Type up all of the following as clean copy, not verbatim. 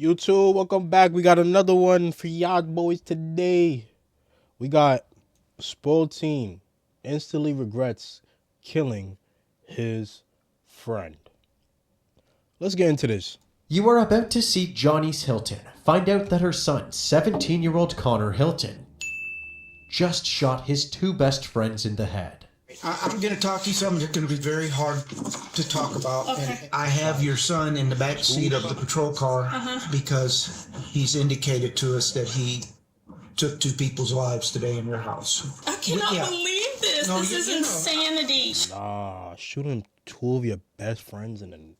YouTube, welcome back. We got another one for y'all boys today. We got spoiled teen instantly regrets killing his friend. Let's get into this. You are about to see Johnny's Hilton find out that her son, 17-year-old Connor Hilton, just shot his two best friends in the head. I'm going to talk to you something that's going to be very hard to talk about. Okay. And I have your son in the back seat of the patrol car because he's indicated to us that he took two people's lives today in your house. I cannot Yeah. believe this. No, This is you know. insanity. Nah, shooting two of your best friends and then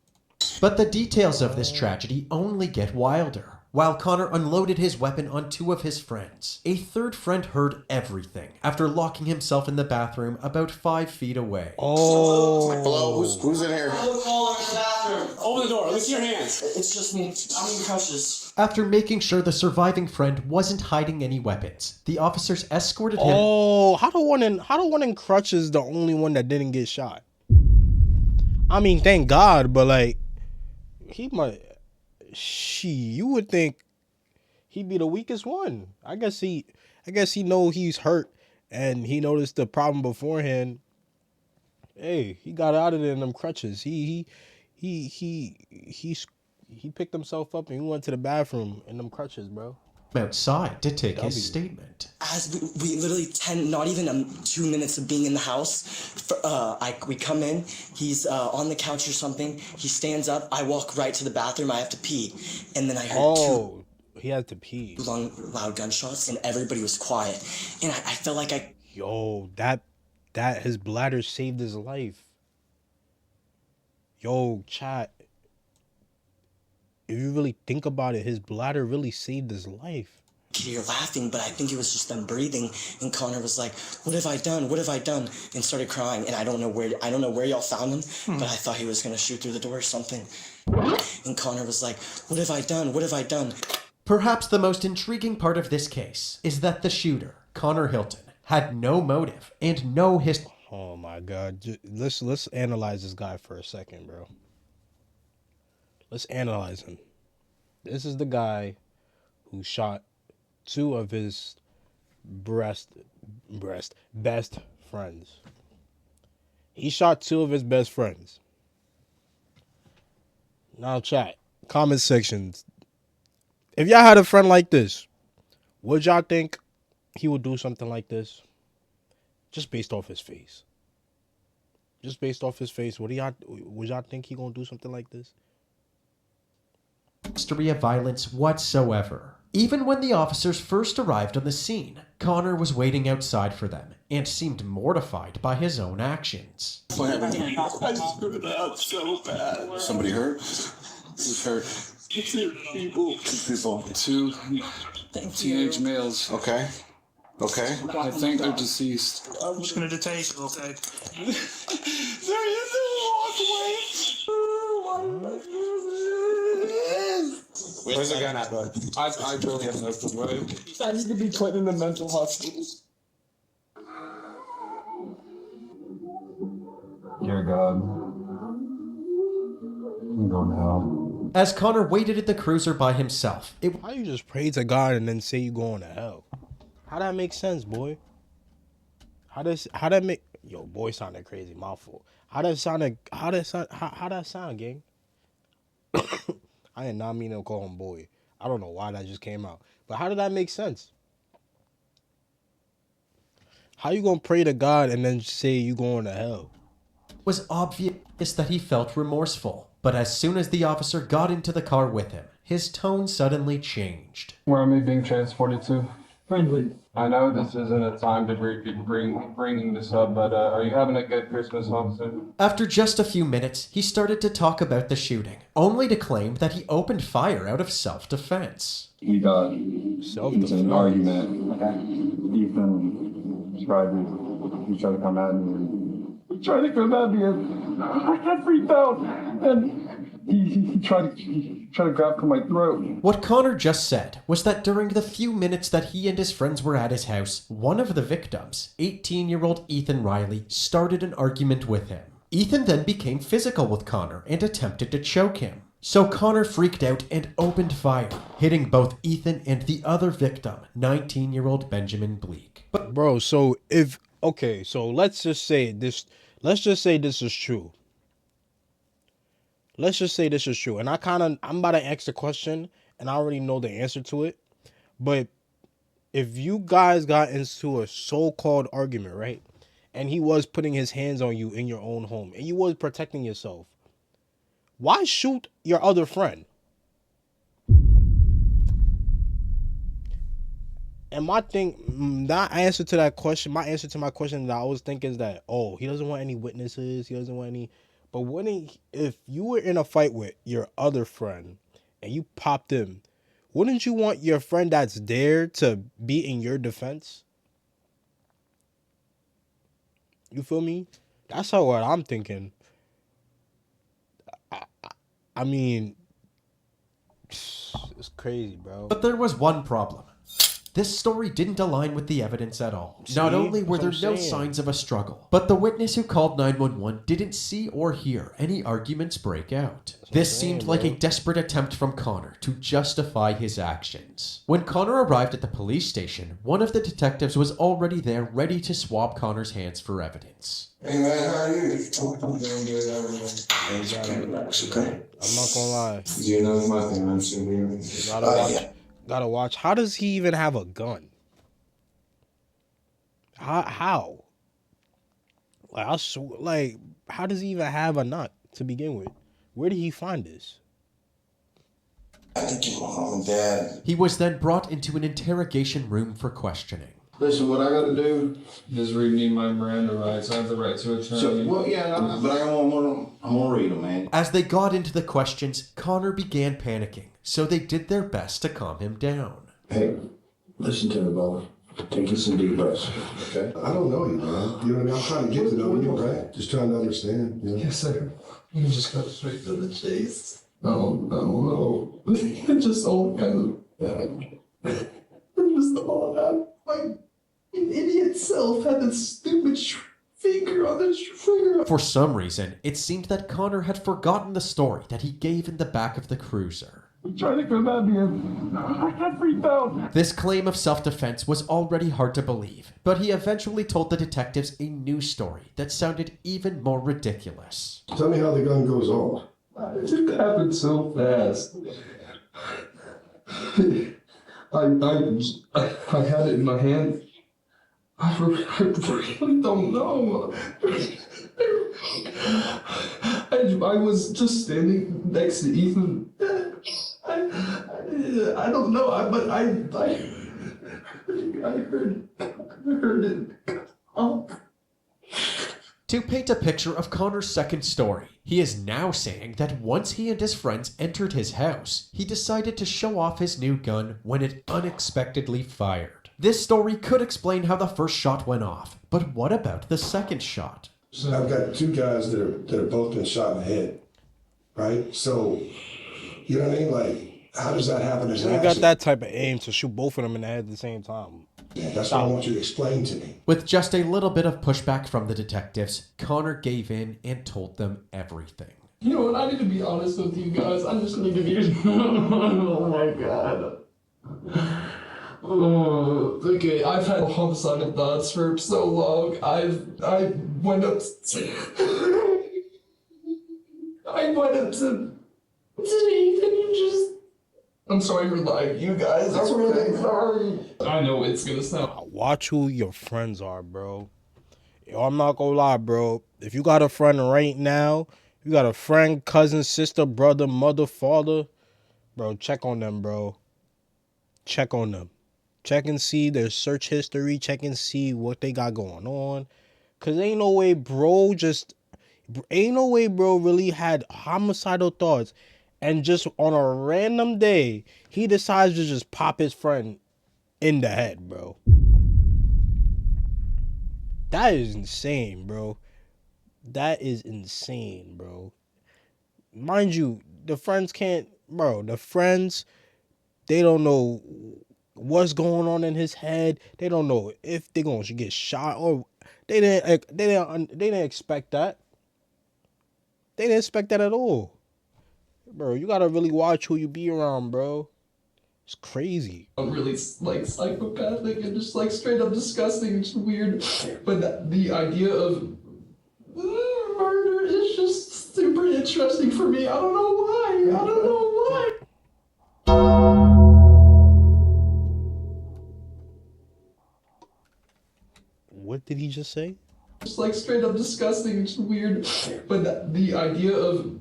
But the details of this tragedy only get wilder. While Connor unloaded his weapon on two of his friends, a third friend heard everything after locking himself in the bathroom about 5 feet away. Hello, who's in here? Open the door. Look at your hands. It's just me. I'm in crutches. After making sure the surviving friend wasn't hiding any weapons, the officers escorted him. how the one in crutches the only one that didn't get shot? I mean, thank God, but like he might. You would think he'd be the weakest one. I guess he know he's hurt and he noticed the problem beforehand. Hey, he got out of there in them crutches. He picked himself up and he went to the bathroom in them crutches, bro. Outside to take his statement. As we literally 10, not even 2 minutes of being in the house, we come in, he's on the couch or something, he stands up, I walk right to the bathroom, I have to pee, and then I heard he had to pee. two long, loud gunshots, and everybody was quiet, and I felt like that his bladder saved his life. Yo, chat. If you really think about it, his bladder really saved his life. you're laughing, but I think it was just them breathing, and Connor was like, what have I done, and started crying, and I don't know where y'all found him, but I thought he was gonna shoot through the door or something, and Connor was like, what have I done? Perhaps the most intriguing part of this case is that the shooter, Connor Hilton, had no motive and no history. Oh my God. Let's analyze this guy for a second, bro. Let's analyze him. This is the guy who shot two of his best friends. He shot two of his best friends. Now chat, comment sections. If y'all had a friend like this, would y'all think he would do something like this? Just based off his face. Would y'all think he gonna do something like this? History of violence whatsoever. Even when the officers first arrived on the scene, Connor was waiting outside for them and seemed mortified by his own actions. I screwed up so bad. Somebody hurt? Who's hurt? Two people. Two teenage males. Okay. I think they're deceased. I'm just going to detain you, okay? There is Where's the gun at, bud? I really have no clue. I need to be put in the mental hospital. Dear God, I'm going to hell. As Connor waited at the cruiser by himself, How you just pray to God and then say you going to hell? How that make sense, boy? How that make boy sounded crazy, mouthful. How that sound, gang? I did not mean to call him boy. I don't know why that just came out. But how did that make sense? How you gonna pray to God and then say you going to hell? it was obvious that he felt remorseful. But as soon as the officer got into the car with him, his tone suddenly changed. Where am I being transported to? Friendly. I know this isn't a time to be bringing this up, but are you having a good Christmas, officer? After just a few minutes, he started to talk about the shooting, only to claim that he opened fire out of self-defense. We got Self-defense. into an argument. Ethan tried to come at me. He tried to come at me, and I got freaked out, and he tried to grab for my throat. What Connor just said was that during the few minutes that he and his friends were at his house, one of the victims, 18-year-old Ethan Riley, started an argument with him. Ethan then became physical with Connor and attempted to choke him. So Connor freaked out and opened fire, hitting both Ethan and the other victim, 19-year-old Benjamin Bleak. But Bro, so if okay, so let's just say this is true. Let's just say this is true. And I'm about to ask the question and I already know the answer to it. But if you guys got into a so-called argument, right? And he was putting his hands on you in your own home and you was protecting yourself, why shoot your other friend? And my answer to my question that I was thinking is that, oh, he doesn't want any witnesses. He doesn't want any. But if you were in a fight with your other friend and you popped him, wouldn't you want your friend that's there to be in your defense? You feel me? That's how what I'm thinking. I mean, it's crazy, bro. But there was one problem. This story didn't align with the evidence at all. Not only were there no signs of a struggle, but the witness who called 911 didn't see or hear any arguments break out. This seemed like a desperate attempt from Connor to justify his actions. When Connor arrived at the police station, one of the detectives was already there ready to swab Connor's hands for evidence. Hey man, how are you? I'm doing good, everything. Okay. I'm not gonna lie. You know my thing, I'm sitting here. Gotta watch. How does he even have a gun? How? How does he even have a nut to begin with? Where did he find this? I think you were home, Dad. He was then brought into an interrogation room for questioning. Listen, what I gotta do is read me my Miranda rights. I have the right to attorney. So, well, yeah, but I'm gonna read them, man. As they got into the questions, Connor began panicking, so they did their best to calm him down. Hey, listen to me, boy. Take some deep breaths, okay? I don't know you, man. You know what I mean? I'm trying to get to know you, right? Just trying to understand. You know? Yes, sir. You just got straight to the chase. No. It's just all kind of... Just all that. My idiot self had this stupid finger on the trigger. For some reason, it seemed that Connor had forgotten the story that he gave in the back of the cruiser. I'm trying to come out here. I got freaked out. This claim of self-defense was already hard to believe, but he eventually told the detectives a new story that sounded even more ridiculous. Tell me how the gun goes off. It happened so fast. I had it in my hand. I really don't know. I was just standing next to Ethan. I don't know, but I heard it. Oh. To paint a picture of Connor's second story, he is now saying that once he and his friends entered his house, he decided to show off his new gun when it unexpectedly fired. This story could explain how the first shot went off, but what about the second shot? So I've got two guys that are both been shot in the head, right? So, you know what I mean? Like, how does that happen as an You got accident? that type of aim to shoot both of them in the head at the same time. Yeah, that's what I want you to explain to me. With just a little bit of pushback from the detectives, Connor gave in and told them everything. You know what? I need to be honest with you guys. I just need to be. Oh my god. Oh, okay, I've had homicidal thoughts for so long. I went up. I went up to Ethan. You just. I'm sorry for lying, you guys. I'm really sorry. I know it's gonna sound. Watch who your friends are, bro. Yo, I'm not gonna lie, bro. If you got a friend right now, you got a friend, cousin, sister, brother, mother, father, bro, check on them, bro. Check on them. Check and see their search history. Check and see what they got going on. Cause ain't no way, bro, really had homicidal thoughts. And just on a random day, he decides to just pop his friend in the head, bro. That is insane, bro. That is insane, bro. Mind you, the friends, they don't know what's going on in his head. They don't know if they're going to get shot or they didn't expect that. They didn't expect that at all. Bro, you gotta really watch who you be around, bro. It's crazy. I'm really like psychopathic and just like straight up disgusting and just weird. But the idea of murder is just super interesting for me. I don't know why. I don't know why. What did he just say? Just like straight up disgusting and just weird. But the idea of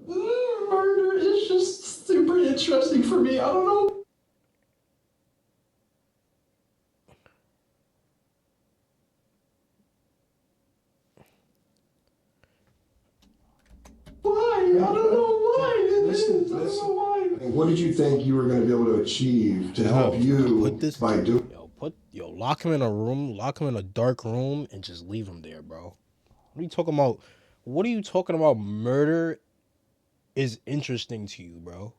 murder is just super interesting for me. I don't know. Why? I don't know why. I don't know why. What did you think you were going to be able to achieve to help you by doing? Lock him in a room, lock him in a dark room, and just leave him there, bro. What are you talking about? What are you talking about? Murder is interesting to you, bro.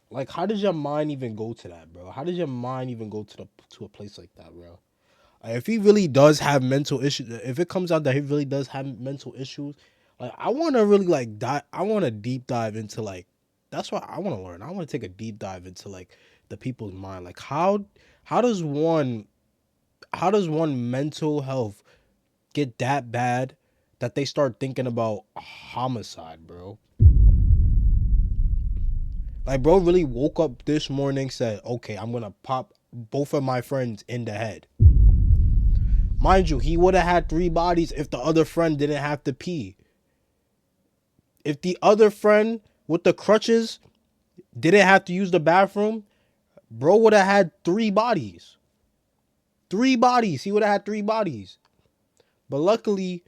Like, how does your mind even go to that, bro? How does your mind even go to a place like that, bro? Like, if he really does have mental issues, if it comes out that he really does have mental issues, like, I want to really like I want to deep dive into like, that's what I want to learn. I want to take a deep dive into like the people's mind. Like, how does one mental health get that bad that they start thinking about homicide, bro? Like, bro really woke up this morning, said, okay, I'm gonna pop both of my friends in the head. Mind you, he would have had 3 bodies if the other friend didn't have to pee. If the other friend with the crutches didn't have to use the bathroom, bro would have had 3 bodies. 3 bodies. He would have had 3 bodies. But luckily,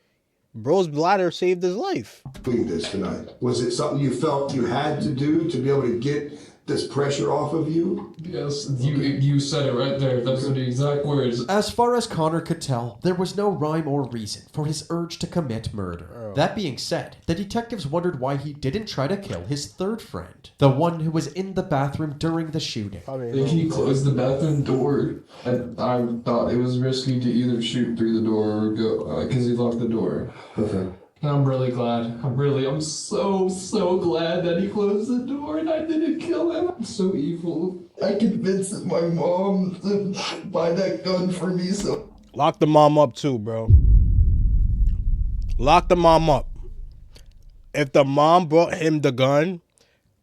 bro's bladder saved his life. Doing this tonight? Was it something you felt you had to do to be able to get this pressure off of you? Yes, you said it right there. Those are the exact words. As far as Connor could tell, there was no rhyme or reason for his urge to commit murder. That being said, the detectives wondered why he didn't try to kill his third friend, the one who was in the bathroom during the shooting. I think he closed the bathroom door, and I thought it was risky to either shoot through the door or go, because he locked the door. Okay. And I'm really glad. I'm so glad that he closed the door and I didn't kill him. I'm so evil. I convinced my mom to buy that gun for me, so... Lock the mom up too, bro. Lock the mom up. If the mom brought him the gun,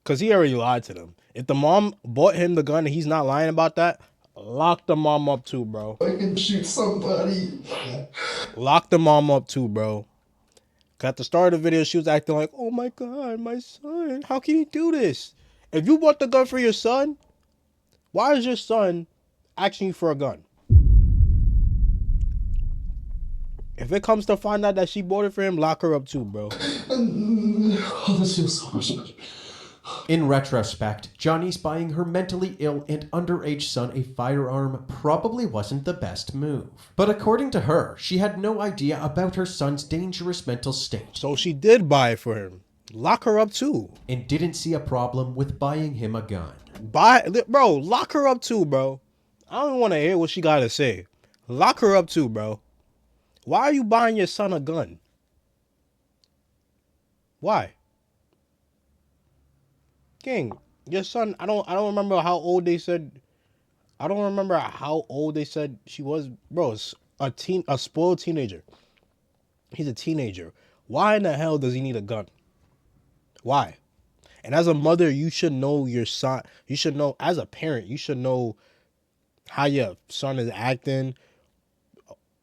because he already lied to them. If the mom bought him the gun and he's not lying about that, lock the mom up too, bro. I can shoot somebody. Lock the mom up too, bro. Cause at the start of the video, she was acting like, oh my God, my son, how can you do this? If you bought the gun for your son, why is your son asking you for a gun? If it comes to find out that she bought it for him, lock her up too, bro. Oh, this feels so much better. In retrospect, Johnny's buying her mentally ill and underage son a firearm probably wasn't the best move. But according to her, she had no idea about her son's dangerous mental state. So she did buy it for him. Lock her up too. And didn't see a problem with buying him a gun. Bro, lock her up too, bro. I don't want to hear what she got to say. Lock her up too, bro. Why are you buying your son a gun? Why? King, your son, I don't remember how old they said. I don't remember how old they said she was. Bro, it's a spoiled teenager. He's a teenager. Why in the hell does he need a gun? Why? And as a mother, you should know your son. You should know, as a parent, you should know how your son is acting.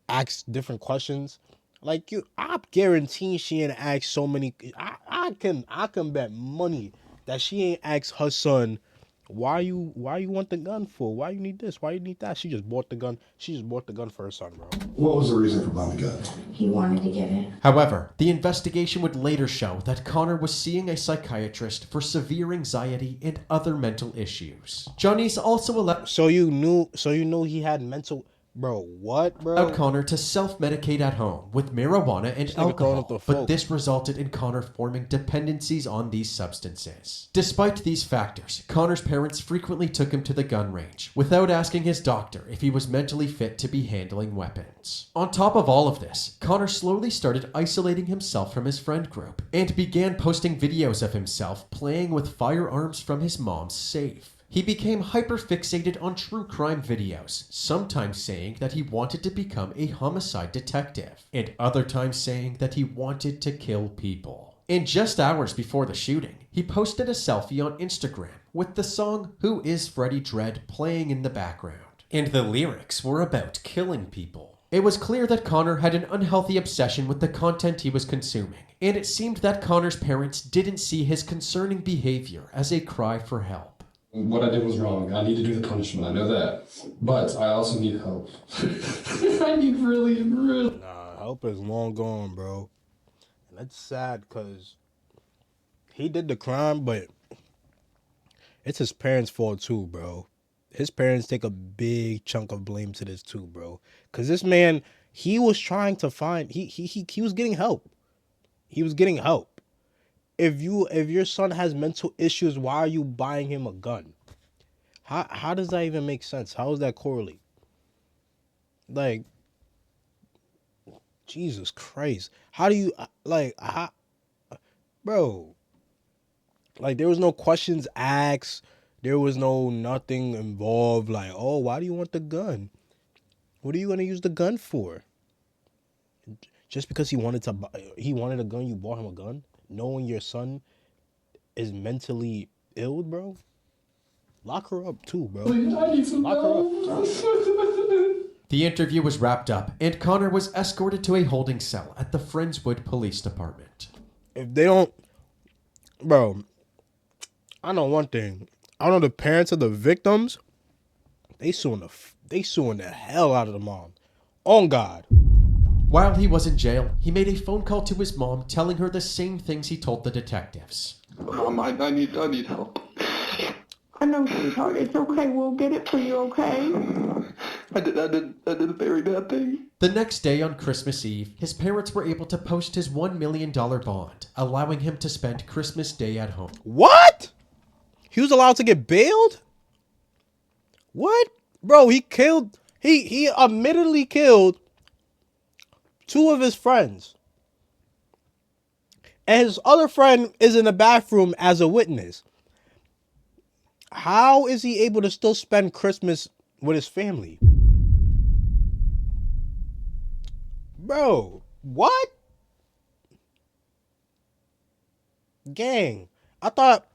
Ask different questions. Like I guarantee she ain't asked so many. I can bet money that she ain't asked her son, why you want the gun for? Why you need this? Why you need that? She just bought the gun. She just bought the gun for her son, bro. What was the reason for buying the gun? He wanted to get it. However, the investigation would later show that Connor was seeing a psychiatrist for severe anxiety and other mental issues. Johnny's also So you knew he had mental. Bro, what, bro? Allowed Connor to self-medicate at home with marijuana and nigga calling up alcohol, the but folk. this resulted in Connor forming dependencies on these substances. Despite these factors, Connor's parents frequently took him to the gun range without asking his doctor if he was mentally fit to be handling weapons. On top of all of this, Connor slowly started isolating himself from his friend group and began posting videos of himself playing with firearms from his mom's safe. He became hyper-fixated on true crime videos, sometimes saying that he wanted to become a homicide detective, and other times saying that he wanted to kill people. And just hours before the shooting, he posted a selfie on Instagram with the song Who Is Freddie Dredd playing in the background. And the lyrics were about killing people. It was clear that Connor had an unhealthy obsession with the content he was consuming, and it seemed that Connor's parents didn't see his concerning behavior as a cry for help. What I did was wrong. I need to do the punishment. I know that. But I also need help. I need really. Nah, help is long gone, bro. And that's sad because he did the crime, but it's his parents' fault too, bro. His parents take a big chunk of blame to this too, bro. Because this man, he was trying to find, he was getting help. He was getting help. If your son has mental issues, why are you buying him a gun? How does that even make sense? How does that correlate? Like, Jesus Christ. How do you, bro, like, there was no questions asked. There was no nothing involved. Like, oh, why do you want the gun? What are you going to use the gun for? Just because he wanted a gun, you bought him a gun? Knowing your son is mentally ill, bro? Lock her up too, bro. I need some Lock her up. The interview was wrapped up, and Connor was escorted to a holding cell at the Friendswood Police Department. If they don't, bro, I know one thing. I know the parents of the victims, they suing the hell out of the mom. On God. While he was in jail, he made a phone call to his mom telling her the same things he told the detectives. Mom, I need help. I know, sweetheart. It's okay. We'll get it for you, okay? I did a very bad thing. The next day on Christmas Eve, his parents were able to post his $1 million bond, allowing him to spend Christmas Day at home. What? He was allowed to get bailed? What? Bro, he admittedly killed 2 of his friends. And his other friend is in the bathroom as a witness. How is he able to still spend Christmas with his family? Bro, what? Gang, I thought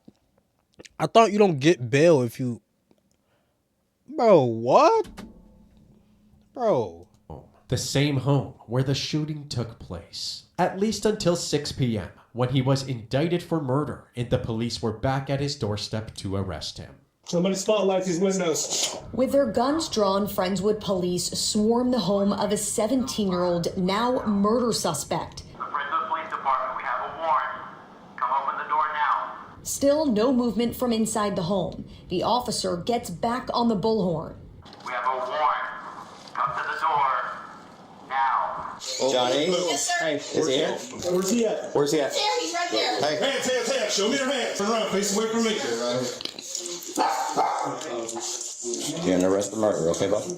you don't get bail if you... Bro, what? Bro. The same home where the shooting took place. At least until 6 p.m., when he was indicted for murder and the police were back at his doorstep to arrest him. Somebody spotlight these windows. With their guns drawn, Friendswood police swarm the home of a 17-year-old, now murder suspect. The Friendswood Police Department, we have a warrant. Come open the door now. Still no movement from inside the home. The officer gets back on the bullhorn. We have a warrant. Come to the door now. Johnny? Yes, sir. Hey, is he here? Where's he at? Where's he at? There, he's right there. Hey. Hands. Show me your hands. Turn around, face away from me. You're under arrest for murder, okay, bud? Come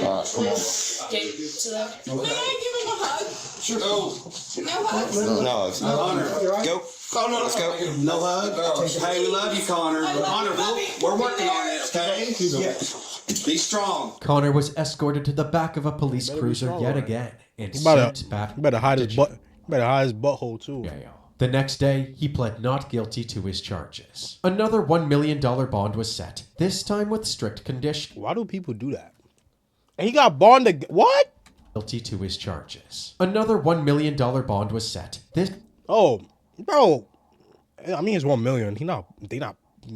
on. Okay, so that. May I give him a hug? Sure. No hug? No, Connor. go. Connor, let's go. No hug? Hey, we love you, Connor. Connor, we're working on it, okay? Be strong. Connor was escorted to the back of a police cruiser yet again and sent back. You better hide his butthole too. Jail. The next day, he pled not guilty to his charges. Another $1 million bond was set, this time with strict conditions. Why do people do that? And he got bonded. What? Guilty to his charges. Another $1 million bond was set. This. Oh, bro. I mean, it's $1 million.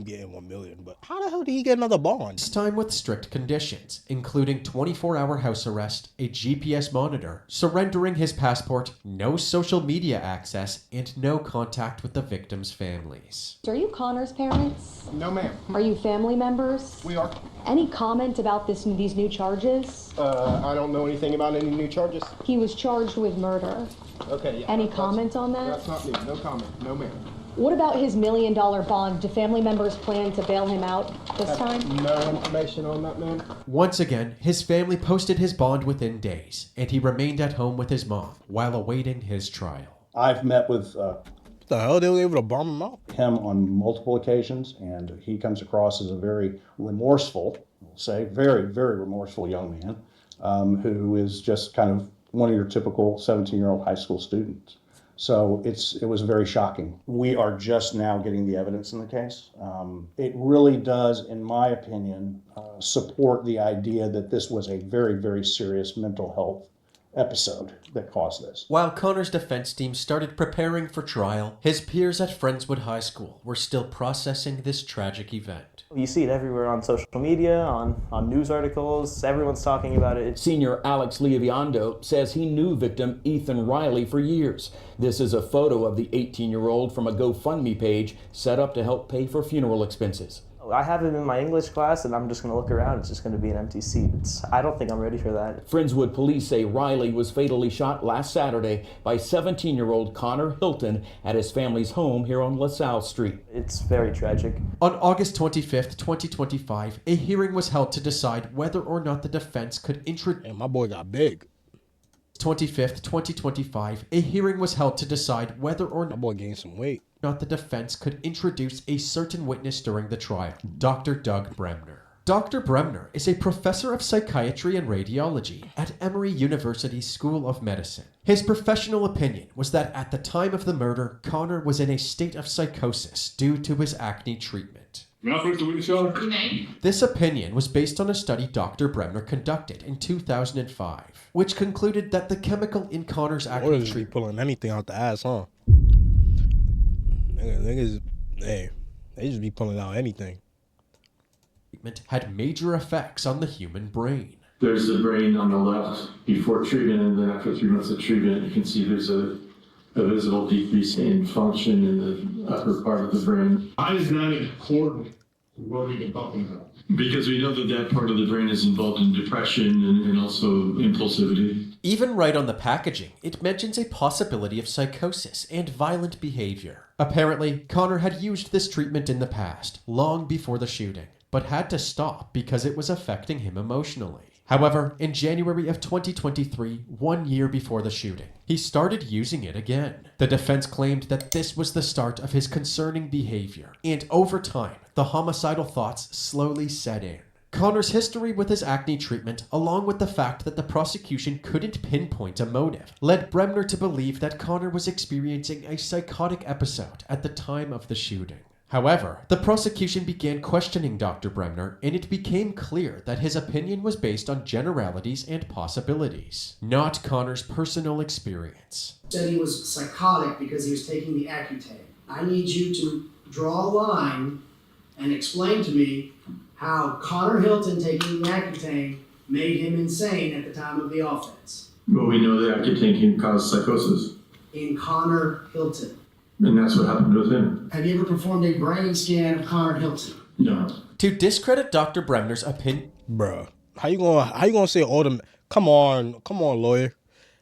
getting $1 million, but how the hell did he get another bond? This time with strict conditions, including 24-hour house arrest, a GPS monitor, surrendering his passport, no social media access, and no contact with the victims' families. Are you Connor's parents? No, ma'am. Are you family members? We are. Any comment about these new charges? I don't know anything about any new charges. He was charged with murder. Okay, yeah. Any comment on that? That's not me. No comment. No, ma'am. What about his $1 million bond? Do family members plan to bail him out this time? No information on that, ma'am. Once again, his family posted his bond within days, and he remained at home with his mom while awaiting his trial. I've met with What the hell? They were able to bomb him out? him on multiple occasions, and he comes across as a very remorseful, we'll say, very, very remorseful young man who is just kind of one of your typical 17-year-old high school students. So it was very shocking. We are just now getting the evidence in the case. It really does, in my opinion, support the idea that this was a very, very serious mental health episode that caused this. While Connor's defense team started preparing for trial, his peers at Friendswood High School were still processing this tragic event. You see it everywhere on social media, on news articles, everyone's talking about it. Senior Alex Liaviondo says he knew victim Ethan Riley for years. This is a photo of the 18-year-old from a GoFundMe page set up to help pay for funeral expenses. I have him in my English class and I'm just going to look around. It's just going to be an empty seat. I don't think I'm ready for that. Friendswood police say Riley was fatally shot last Saturday by 17-year-old Connor Hilton at his family's home here on LaSalle Street. It's very tragic. On August 25th, 2025, a hearing was held to decide whether or not the defense could introduce... Hey, my boy got big. 25th, 2025, a hearing was held to decide whether or My boy gained some weight. not the defense could introduce a certain witness during the trial, Dr. Doug Bremner. Dr. Bremner is a professor of psychiatry and radiology at Emory University School of Medicine. His professional opinion was that at the time of the murder, Connor was in a state of psychosis due to his acne treatment. This opinion was based on a study Dr. Bremner conducted in 2005, which concluded that the chemical in Connor's acne Or just be treatment pulling anything out the ass, huh? Niggas, hey, they just be pulling out anything. had major effects on the human brain. There's the brain on the left before treatment, and then after 3 months of treatment, you can see there's a visible decrease in function in the upper part of the brain. Why is that important to what we've been talking about? Because we know that that part of the brain is involved in depression and also impulsivity. Even right on the packaging, it mentions a possibility of psychosis and violent behavior. Apparently, Connor had used this treatment in the past, long before the shooting, but had to stop because it was affecting him emotionally. However, in January of 2023, 1 year before the shooting, he started using it again. The defense claimed that this was the start of his concerning behavior, and over time, the homicidal thoughts slowly set in. Connor's history with his acne treatment, along with the fact that the prosecution couldn't pinpoint a motive, led Bremner to believe that Connor was experiencing a psychotic episode at the time of the shooting. However, the prosecution began questioning Dr. Bremner, and it became clear that his opinion was based on generalities and possibilities, not Connor's personal experience. Said he was psychotic because he was taking the Accutane. I need you to draw a line and explain to me how Connor Hilton taking the Accutane made him insane at the time of the offense. Well, we know that Accutane can cause psychosis, In Connor Hilton. and that's what happened with him. Have you ever performed a brain scan of Connor Hilton? No. To discredit Dr. Bremner's opinion... Bruh, how you gonna say all them... Come on, lawyer.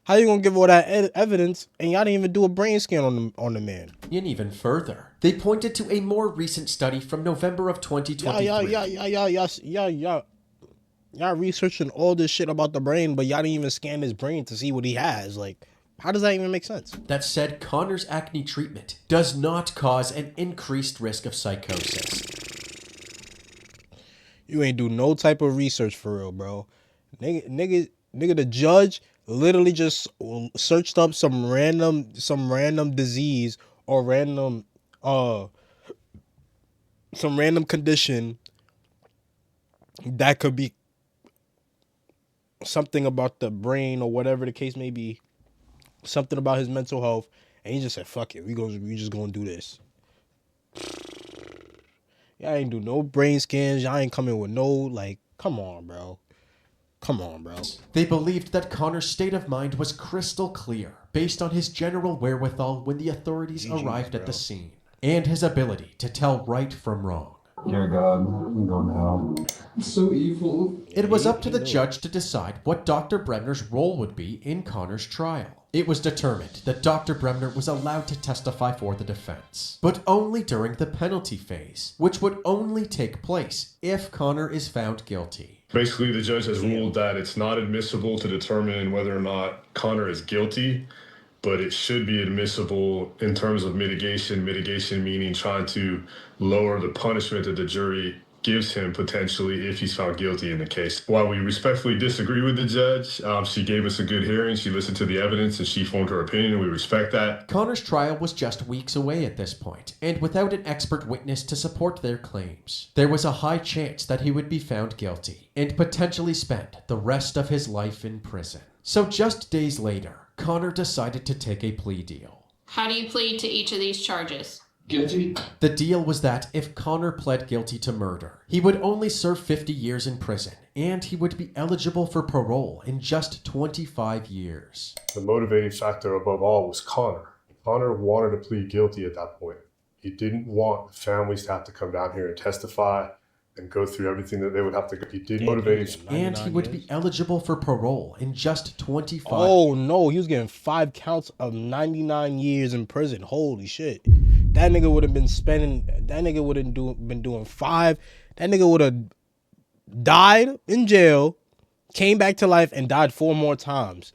How you gonna give all that evidence and y'all didn't even do a brain scan on the man? And even further, they pointed to a more recent study from November of 2023. Y'all researching all this shit about the brain, but y'all didn't even scan his brain to see what he has. Like, how does that even make sense? That said, Connor's acne treatment does not cause an increased risk of psychosis. You ain't do no type of research for real, bro. Nigga, the judge literally just searched up some random disease or some random condition that could be something about the brain or whatever the case may be, something about his mental health, and he just said, fuck it, we just gonna do this. Y'all ain't do no brain scans. Y'all ain't coming with no, like, come on, bro. Come on, bro. They believed that Connor's state of mind was crystal clear based on his general wherewithal when the authorities arrived at the scene, and his ability to tell right from wrong. Dear God, I'm going to hell. It's so evil. It was up to the judge to decide what Dr. Bremner's role would be in Connor's trial. It was determined that Dr. Bremner was allowed to testify for the defense, but only during the penalty phase, which would only take place if Connor is found guilty. Basically, the judge has ruled that it's not admissible to determine whether or not Connor is guilty, but it should be admissible in terms of mitigation. Mitigation meaning trying to lower the punishment that the jury gives him potentially if he's found guilty in the case. While we respectfully disagree with the judge, she gave us a good hearing. She listened to the evidence and she formed her opinion, and we respect that. Connor's trial was just weeks away at this point, and without an expert witness to support their claims, there was a high chance that he would be found guilty and potentially spend the rest of his life in prison. So just days later, Connor decided to take a plea deal. How do you plead to each of these charges? Guilty. The deal was that if Connor pled guilty to murder, he would only serve 50 years in prison, and he would be eligible for parole in just 25 years. The motivating factor above all was Connor. Connor wanted to plead guilty at that point. He didn't want families to have to come down here and testify and go through everything that they would have to go. He did motivate, and he would be eligible for parole in just 25. Oh no, he was getting 5 counts of 99 years in prison. Holy shit. That nigga would have been spending, that nigga would have been doing 5. That nigga would have died in jail, came back to life, and died 4 more times.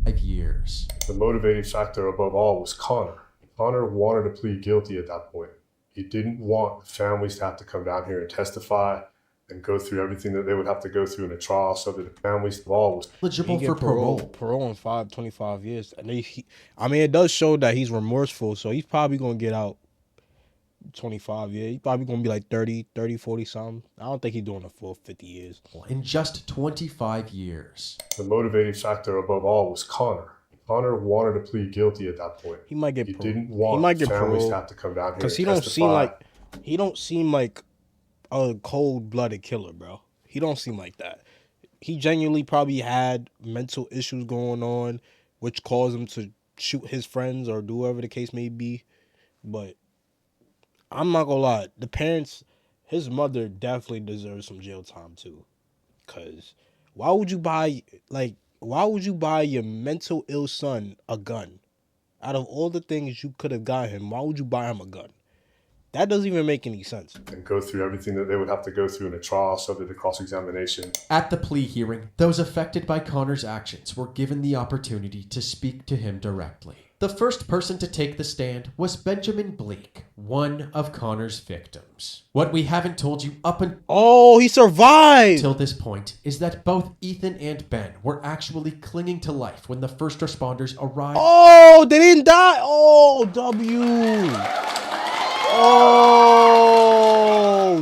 5 years. The motivating factor above all was Connor. Connor wanted to plead guilty at that point. He didn't want families to have to come down here and testify and go through everything that they would have to go through in a trial, so that the families involved was eligible for parole. Parole in 25 years. And I mean, it does show that he's remorseful, so he's probably going to get out 25 years. He's probably going to be like 30, 40 something. I don't think he's doing a full 50 years. In just 25 years. The motivating factor above all was Connor. Connor wanted to plead guilty at that point. He might get He parole. didn't want He might get families parole to have to come down here because and he don't seem like a cold-blooded killer, bro. He don't seem like that. He genuinely probably had mental issues going on, which caused him to shoot his friends or do whatever the case may be. But I'm not gonna lie, the parents, his mother definitely deserves some jail time too. Cause why would you buy your mental ill son a gun? Out of all the things you could have got him, why would you buy him a gun? That doesn't even make any sense. And go through everything that they would have to go through in a trial, subject to cross-examination. At the plea hearing, those affected by Connor's actions were given the opportunity to speak to him directly. The first person to take the stand was Benjamin Bleak, one of Connor's victims. What we haven't told you up until he survived! Till this point is that both Ethan and Ben were actually clinging to life when the first responders arrived. Oh, they didn't die! Oh, W! Oh,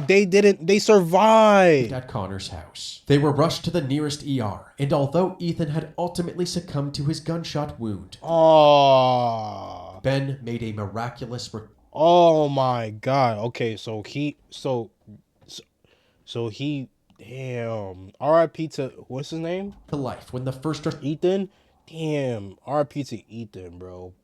they didn't. They survived. At Connor's house. They were rushed to the nearest ER, and although Ethan had ultimately succumbed to his gunshot wound, Ben made a miraculous oh my God. Okay, so he damn. R.I.P. to what's his name? To life when the first Ethan. Damn. R.I.P. to Ethan, bro.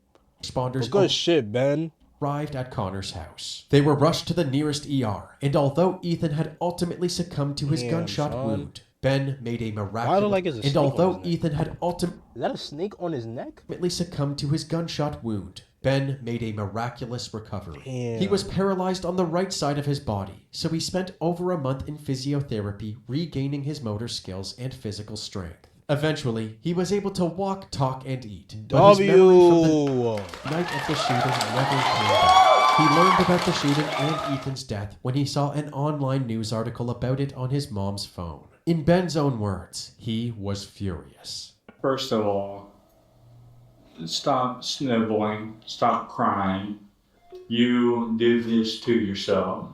Responders. Good shit, Ben. Arrived at Connor's house. They were rushed to the nearest ER, and although Ethan had ultimately succumbed to his gunshot wound, Ben made a miraculous. And although Ethan had ultimately is that a snake on his neck? Succumbed to his gunshot wound, Ben made a miraculous recovery. Damn. He was paralyzed on the right side of his body, so he spent over a month in physiotherapy, regaining his motor skills and physical strength. Eventually, he was able to walk, talk, and eat. But his memory from the night of the shooting never came back. He learned about the shooting and Ethan's death when he saw an online news article about it on his mom's phone. In Ben's own words, he was furious. First of all, stop sniveling, stop crying. You did this to yourself.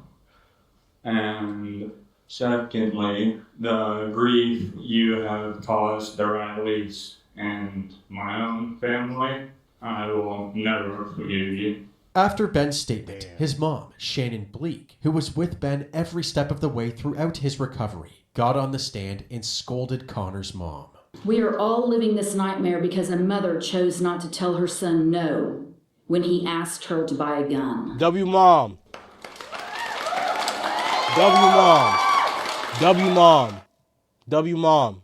And secondly, the grief you have caused the Rileys and my own family, I will never forgive you. After Ben's statement, his mom, Shannon Bleak, who was with Ben every step of the way throughout his recovery, got on the stand and scolded Connor's mom. We are all living this nightmare because a mother chose not to tell her son no when he asked her to buy a gun. W mom. W mom. W mom. W mom.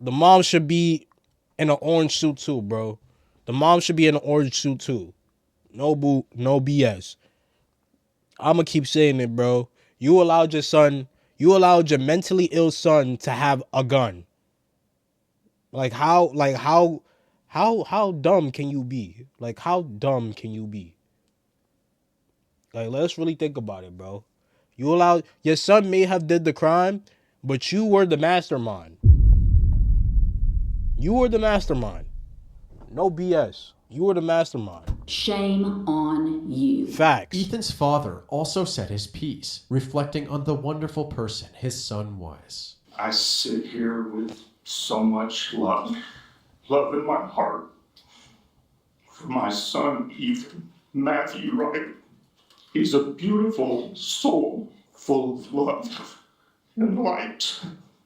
The mom should be in an orange suit too, bro. The mom should be in an orange suit too. No BS. I'ma keep saying it, bro. You allowed your mentally ill son to have a gun. How dumb can you be? How dumb can you be? Let's really think about it, bro. You allowed, your son may have did the crime, but you were the mastermind. You were the mastermind. No BS. You were the mastermind. Shame on you. Facts. Ethan's father also said his piece, reflecting on the wonderful person his son was. I sit here with so much love in my heart for my son, Ethan Matthew Wright. He's a beautiful soul full of love and light.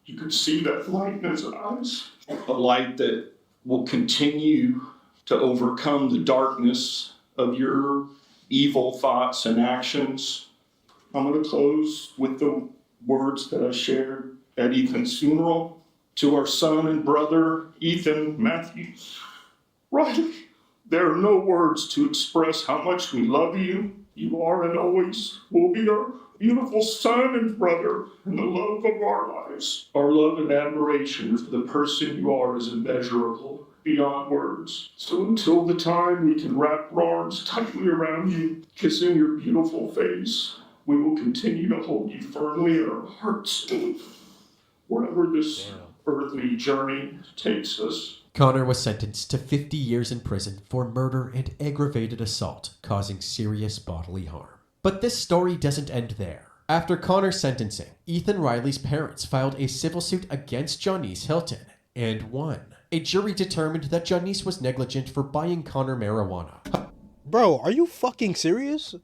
You could see that light in his eyes. A light that will continue to overcome the darkness of your evil thoughts and actions. I'm going to close with the words that I shared at Ethan's funeral. To our son and brother, Ethan Matthews Riley, there are no words to express how much we love you. You are and always will be our beautiful son and brother and the love of our lives. Our love and admiration for the person you are is immeasurable, beyond words. So until the time we can wrap our arms tightly around you, kissing your beautiful face, we will continue to hold you firmly in our hearts, wherever this earthly journey takes us. Connor was sentenced to 50 years in prison for murder and aggravated assault, causing serious bodily harm. But this story doesn't end there. After Connor's sentencing, Ethan Riley's parents filed a civil suit against Janice Hilton and won. A jury determined that Janice was negligent for buying Connor marijuana. Bro, are you fucking serious?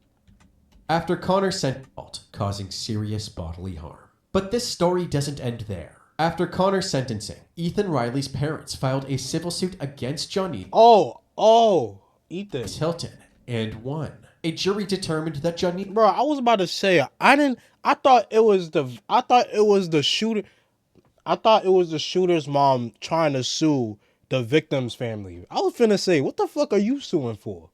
After Connor's sentencing, causing serious bodily harm. But this story doesn't end there. After Connor's sentencing, Ethan Riley's parents filed a civil suit against Janice Ethan Hilton and won. A jury determined that Janice... Bro, I was about to say, I thought it was the shooter. I thought it was the shooter's mom trying to sue the victim's family. I was finna say, what the fuck are you suing for?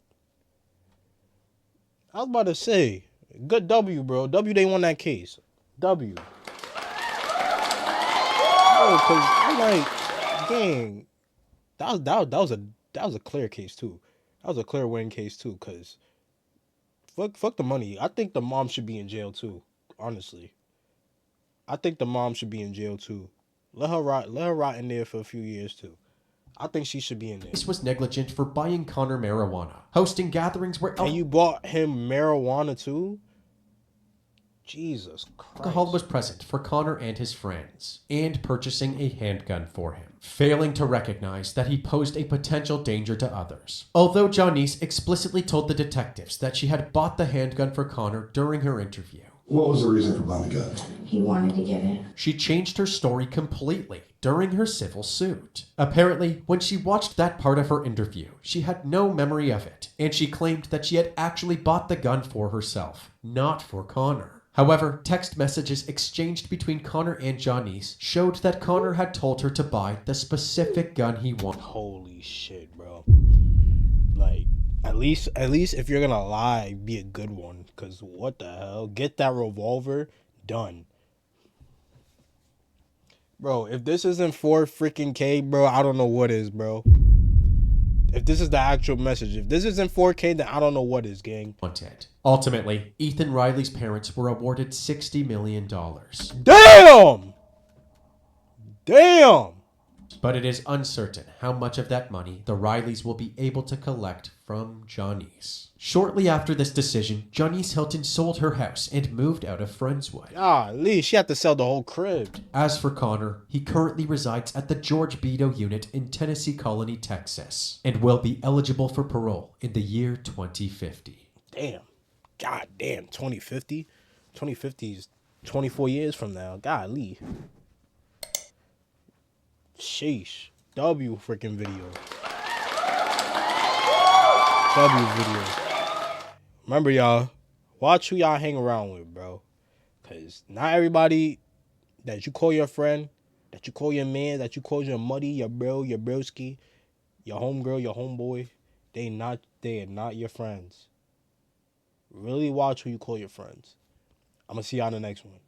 I was about to say, good W, bro. W, they won that case. W. Bro, cause I'm like, dang, that was a clear case too. That was a clear win case too. Cause fuck the money. I think the mom should be in jail too. Honestly, I think the mom should be in jail too. Let her rot in there for a few years too. I think she should be in there. This was negligent for buying Connor marijuana, hosting gatherings where... And you bought him marijuana too? Jesus Christ. Alcohol was present for Connor and his friends, and purchasing a handgun for him, failing to recognize that he posed a potential danger to others. Although Janice explicitly told the detectives that she had bought the handgun for Connor during her interview. What was the reason for buying the gun? He wanted to get it. She changed her story completely during her civil suit. Apparently, when she watched that part of her interview, she had no memory of it, and she claimed that she had actually bought the gun for herself, not for Connor. However, text messages exchanged between Connor and Janice showed that Connor had told her to buy the specific gun he wanted. Holy shit, bro. Like, at least if you're gonna lie, be a good one. Cause what the hell? Get that revolver, done. Bro, if this isn't 4 freaking K, bro, I don't know what is, bro. If this is the actual message, if this isn't 4K, then I don't know what is, gang. Ultimately, Ethan Riley's parents were awarded $60 million. Damn! Damn! But it is uncertain how much of that money the Rileys will be able to collect from Johnny's. Shortly after this decision, Johnny's Hilton sold her house and moved out of Friendswood. Golly, she had to sell the whole crib. As for Connor, he currently resides at the George Beto unit in Tennessee Colony, Texas, and will be eligible for parole in the year 2050. Damn. God damn, 2050? 2050 is 24 years from now. Golly. Sheesh. W freaking video. W video. Remember, y'all, watch who y'all hang around with, bro. Because not everybody that you call your friend, that you call your man, that you call your muddy, your bro, your broski, your homegirl, your homeboy, they are not your friends. Really watch who you call your friends. I'm going to see y'all in the next one.